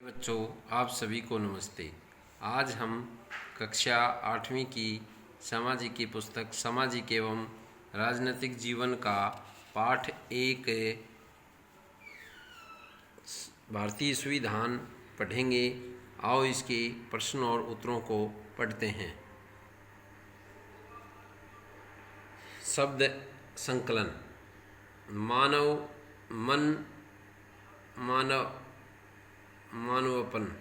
बच्चों, आप सभी को नमस्ते। आज हम कक्षा 8वीं की सामाजिक की पुस्तक सामाजिक एवं राजनीतिक जीवन का पाठ 1 भारतीय संविधान पढ़ेंगे। आओ इसके प्रश्न और उत्तरों को पढ़ते हैं। शब्द संकलन। मानव मन, मानवपन।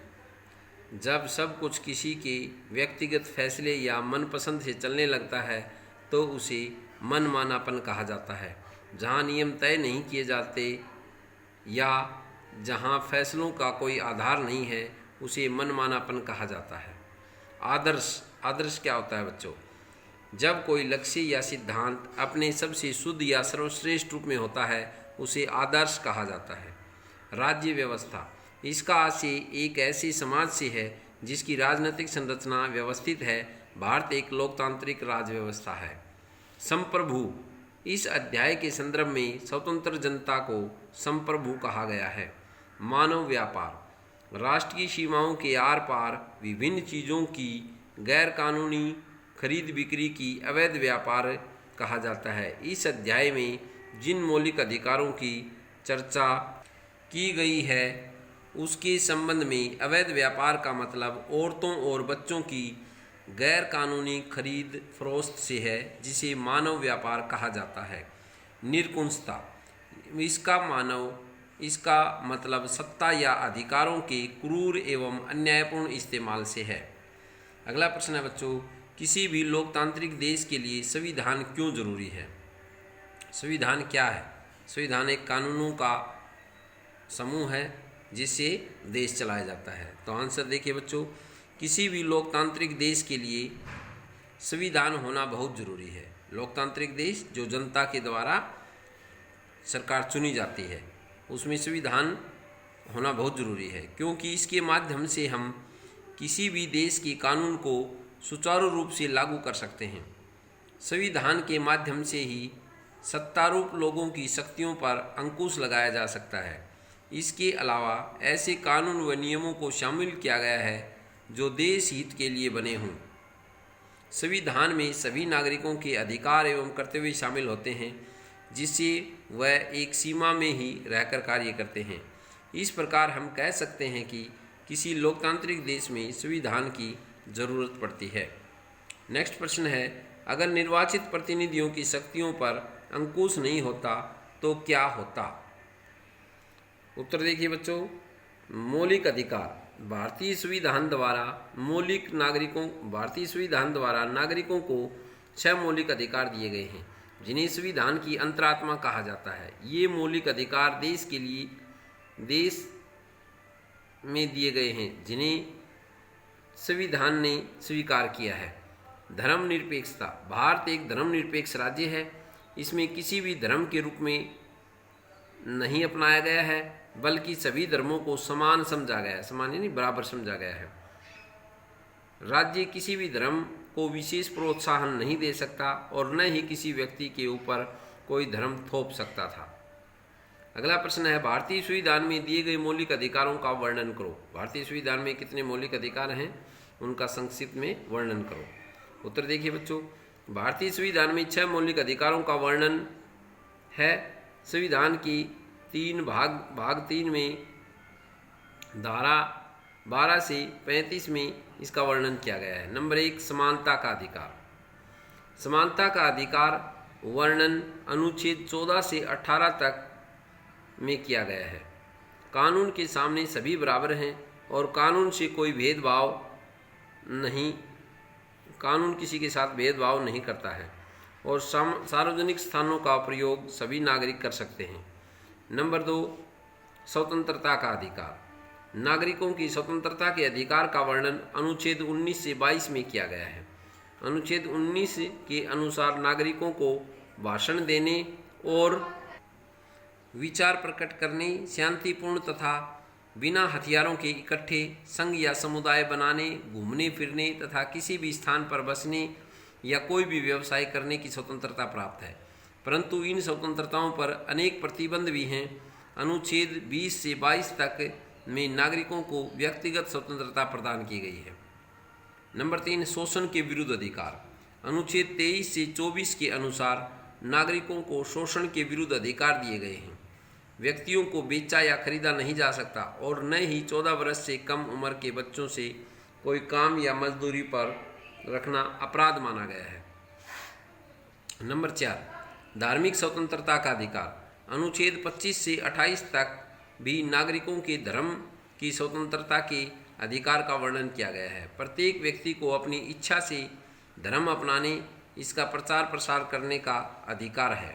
जब सब कुछ किसी के व्यक्तिगत फैसले या मनपसंद से चलने लगता है तो उसे मनमानापन कहा जाता है। जहाँ नियम तय नहीं किए जाते या जहाँ फैसलों का कोई आधार नहीं है उसे मनमानापन कहा जाता है। आदर्श क्या होता है बच्चों? जब कोई लक्ष्य या सिद्धांत अपने सबसे शुद्ध या सर्वश्रेष्ठ रूप में होता है उसे आदर्श कहा जाता है। राज्य व्यवस्था, इसका आशय एक ऐसे समाज से है जिसकी राजनीतिक संरचना व्यवस्थित है। भारत एक लोकतांत्रिक राज्य व्यवस्था है। संप्रभु, इस अध्याय के संदर्भ में स्वतंत्र जनता को संप्रभु कहा गया है। मानव व्यापार, राष्ट्रीय सीमाओं के आर पार विभिन्न चीज़ों की गैर कानूनी खरीद बिक्री की अवैध व्यापार कहा जाता है। इस अध्याय में जिन मौलिक अधिकारों की चर्चा की गई है उसके संबंध में अवैध व्यापार का मतलब औरतों और बच्चों की गैर कानूनी खरीद फरोख्त से है, जिसे मानव व्यापार कहा जाता है। निरंकुशता, इसका मतलब सत्ता या अधिकारों के क्रूर एवं अन्यायपूर्ण इस्तेमाल से है। अगला प्रश्न है बच्चों, किसी भी लोकतांत्रिक देश के लिए संविधान क्यों जरूरी है? संविधान क्या है? संविधान एक कानूनों का समूह है जिससे देश चलाया जाता है। तो आंसर देखिए बच्चों, किसी भी लोकतांत्रिक देश के लिए संविधान होना बहुत ज़रूरी है। लोकतांत्रिक देश जो जनता के द्वारा सरकार चुनी जाती है उसमें संविधान होना बहुत ज़रूरी है, क्योंकि इसके माध्यम से हम किसी भी देश के कानून को सुचारू रूप से लागू कर सकते हैं। संविधान के माध्यम से ही सत्तारूढ़ लोगों की शक्तियों पर अंकुश लगाया जा सकता है। इसके अलावा ऐसे कानून व नियमों को शामिल किया गया है जो देश हित के लिए बने हों। संविधान में सभी नागरिकों के अधिकार एवं कर्तव्य शामिल होते हैं, जिससे वह एक सीमा में ही रहकर कार्य करते हैं। इस प्रकार हम कह सकते हैं कि किसी लोकतांत्रिक देश में संविधान की ज़रूरत पड़ती है। नेक्स्ट प्रश्न है, अगर निर्वाचित प्रतिनिधियों की शक्तियों पर अंकुश नहीं होता तो क्या होता? उत्तर देखिए बच्चों, मौलिक अधिकार। भारतीय संविधान द्वारा नागरिकों को 6 मौलिक अधिकार दिए गए हैं, जिन्हें संविधान की अंतरात्मा कहा जाता है। ये मौलिक अधिकार देश में दिए गए हैं जिन्हें संविधान ने स्वीकार किया है। धर्मनिरपेक्षता, भारत एक धर्मनिरपेक्ष राज्य है। इसमें किसी भी धर्म के रूप में नहीं अपनाया गया है, बल्कि सभी धर्मों को समान समझा गया है, समान यानी बराबर समझा गया है। राज्य किसी भी धर्म को विशेष प्रोत्साहन नहीं दे सकता और न ही किसी व्यक्ति के ऊपर कोई धर्म थोप सकता था। अगला प्रश्न है, भारतीय संविधान में दिए गए मौलिक अधिकारों का वर्णन करो। भारतीय संविधान में कितने मौलिक अधिकार हैं उनका संक्षिप्त में वर्णन करो। उत्तर देखिए बच्चों, भारतीय संविधान में 6 मौलिक अधिकारों का वर्णन है। संविधान की 3 भाग 3 में धारा 12 से 35 में इसका वर्णन किया गया है। नंबर 1, समानता का अधिकार। समानता का अधिकार वर्णन अनुच्छेद 14 से 18 तक में किया गया है। कानून के सामने सभी बराबर हैं और कानून किसी के साथ भेदभाव नहीं करता है और सार्वजनिक स्थानों का प्रयोग सभी नागरिक कर सकते हैं। नंबर 2, स्वतंत्रता का अधिकार। नागरिकों की स्वतंत्रता के अधिकार का वर्णन अनुच्छेद 19 से 22 में किया गया है। अनुच्छेद 19 के अनुसार नागरिकों को भाषण देने और विचार प्रकट करने, शांतिपूर्ण तथा बिना हथियारों के इकट्ठे संघ या समुदाय बनाने, घूमने फिरने तथा किसी भी स्थान पर बसने या कोई भी व्यवसाय करने की स्वतंत्रता प्राप्त है। परंतु इन स्वतंत्रताओं पर अनेक प्रतिबंध भी हैं। अनुच्छेद 20 से 22 तक में नागरिकों को व्यक्तिगत स्वतंत्रता प्रदान की गई है। नंबर 3, शोषण के विरुद्ध अधिकार। अनुच्छेद 23 से 24 के अनुसार नागरिकों को शोषण के विरुद्ध अधिकार दिए गए हैं। व्यक्तियों को बेचा या खरीदा नहीं जा सकता और न ही 14 वर्ष से कम उम्र के बच्चों से कोई काम या मजदूरी पर रखना अपराध माना गया है। नंबर 4, धार्मिक स्वतंत्रता का अधिकार। अनुच्छेद 25 से 28 तक भी नागरिकों के धर्म की स्वतंत्रता के अधिकार का वर्णन किया गया है। प्रत्येक व्यक्ति को अपनी इच्छा से धर्म अपनाने, इसका प्रचार प्रसार करने का अधिकार है।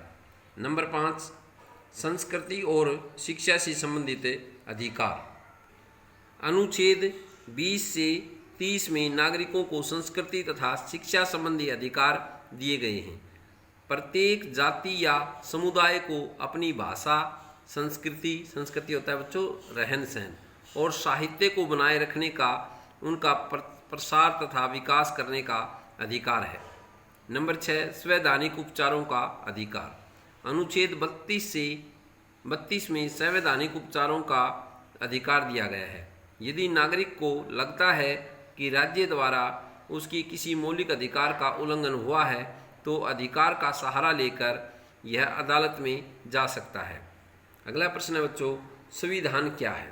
नंबर 5, संस्कृति और शिक्षा से संबंधित अधिकार। अनुच्छेद 20 से 30 में नागरिकों को संस्कृति तथा शिक्षा संबंधी अधिकार दिए गए हैं। प्रत्येक जाति या समुदाय को अपनी भाषा, संस्कृति होता है बच्चों रहन सहन, और साहित्य को बनाए रखने का, उनका प्रसार तथा विकास करने का अधिकार है। नंबर 6, संवैधानिक उपचारों का अधिकार। अनुच्छेद 32 में संवैधानिक उपचारों का अधिकार दिया गया है। यदि नागरिक को लगता है कि राज्य द्वारा उसकी किसी मौलिक अधिकार का उल्लंघन हुआ है तो अधिकार का सहारा लेकर यह अदालत में जा सकता है। अगला प्रश्न है बच्चों, संविधान क्या है?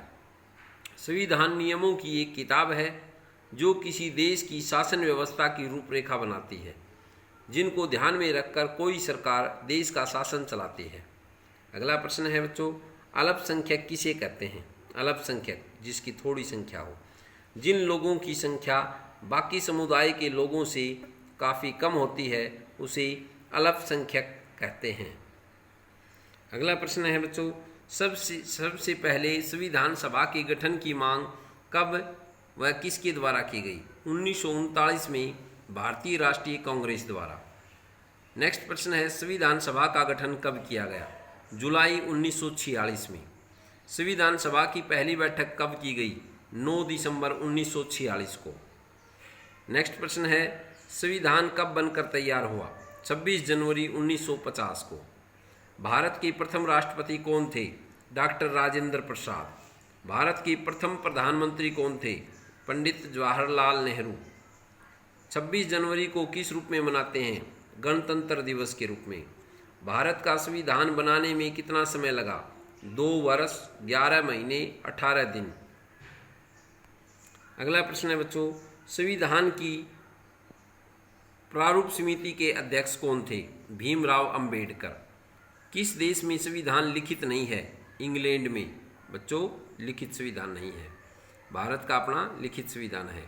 संविधान नियमों की एक किताब है जो किसी देश की शासन व्यवस्था की रूपरेखा बनाती है, जिनको ध्यान में रखकर कोई सरकार देश का शासन चलाती है। अगला प्रश्न है बच्चों, अल्पसंख्यक किसे कहते हैं? अल्पसंख्यक जिसकी थोड़ी संख्या हो, जिन लोगों की संख्या बाकी समुदाय के लोगों से काफ़ी कम होती है, उसे अल्पसंख्यक कहते हैं। अगला प्रश्न है बच्चों, सबसे पहले संविधान सभा के गठन की मांग कब व किसके द्वारा की गई? 1939 में भारतीय राष्ट्रीय कांग्रेस द्वारा। नेक्स्ट प्रश्न है, संविधान सभा का गठन कब किया गया? जुलाई 1946 में। संविधान सभा की पहली बैठक कब की गई? 9 दिसंबर 1946 को। नेक्स्ट प्रश्न है, संविधान कब बनकर तैयार हुआ? 26 जनवरी 1950 को। भारत के प्रथम राष्ट्रपति कौन थे? डॉक्टर राजेंद्र प्रसाद। भारत के प्रथम प्रधानमंत्री कौन थे? पंडित जवाहरलाल नेहरू। 26 जनवरी को किस रूप में मनाते हैं? गणतंत्र दिवस के रूप में। भारत का संविधान बनाने में कितना समय लगा? 2 वर्ष 11 महीने 18 दिन। अगला प्रश्न है बच्चों, संविधान की प्रारूप समिति के अध्यक्ष कौन थे? भीमराव अंबेडकर। किस देश में संविधान लिखित नहीं है? इंग्लैंड में। बच्चों लिखित संविधान नहीं है, भारत का अपना लिखित संविधान है।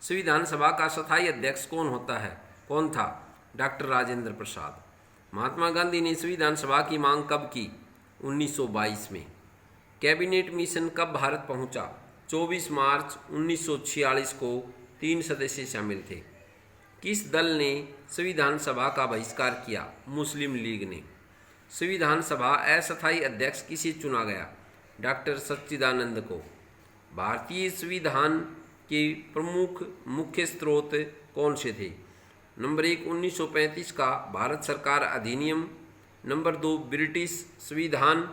संविधान सभा का स्थायी अध्यक्ष कौन था? डॉक्टर राजेंद्र प्रसाद। महात्मा गांधी ने संविधान सभा की मांग कब की? 1922 में। कैबिनेट मिशन कब भारत पहुंचा? 24 मार्च 1946 को 3 सदस्य शामिल थे। किस दल ने संविधान सभा का बहिष्कार किया? मुस्लिम लीग ने। संविधान सभा अस्थायी अध्यक्ष किसे चुना गया? डॉक्टर सच्चिदानंद को। भारतीय संविधान के प्रमुख मुख्य स्रोत कौन से थे? नंबर 1 1935 का भारत सरकार अधिनियम। नंबर 2 ब्रिटिश संविधान।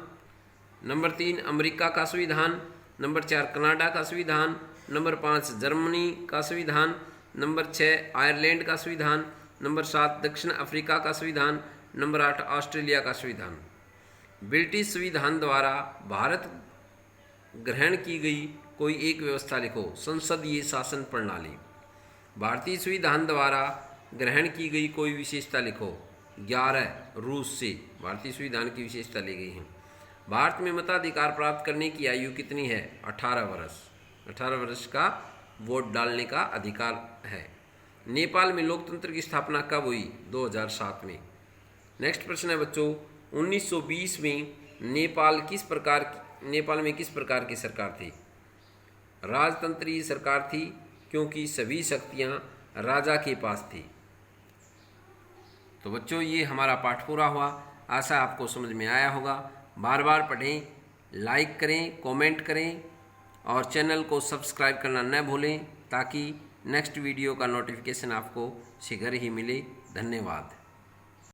नंबर 3 अमेरिका का संविधान। नंबर 4 कनाडा का संविधान। नंबर 5 जर्मनी का संविधान। नंबर 6 आयरलैंड का संविधान। नंबर 7 दक्षिण अफ्रीका का संविधान। नंबर 8 ऑस्ट्रेलिया का संविधान। ब्रिटिश संविधान द्वारा भारत ग्रहण की गई कोई एक व्यवस्था लिखो। संसदीय शासन प्रणाली। भारतीय संविधान द्वारा ग्रहण की गई कोई विशेषता लिखो। 11 रूस से भारतीय संविधान की विशेषता ली गई है। भारत में मताधिकार प्राप्त करने की आयु कितनी है? 18 वर्ष। 18 वर्ष का वोट डालने का अधिकार है। नेपाल में लोकतंत्र की स्थापना कब हुई? 2007 में। नेक्स्ट प्रश्न है बच्चों, 1920 में नेपाल में किस प्रकार की सरकार थी? राजतंत्रीय सरकार थी, क्योंकि सभी शक्तियां राजा के पास थी। तो बच्चों ये हमारा पाठ पूरा हुआ। आशा आपको समझ में आया होगा। बार बार पढ़ें, लाइक करें, कमेंट करें और चैनल को सब्सक्राइब करना न भूलें, ताकि नेक्स्ट वीडियो का नोटिफिकेशन आपको शीघ्र ही मिले। धन्यवाद।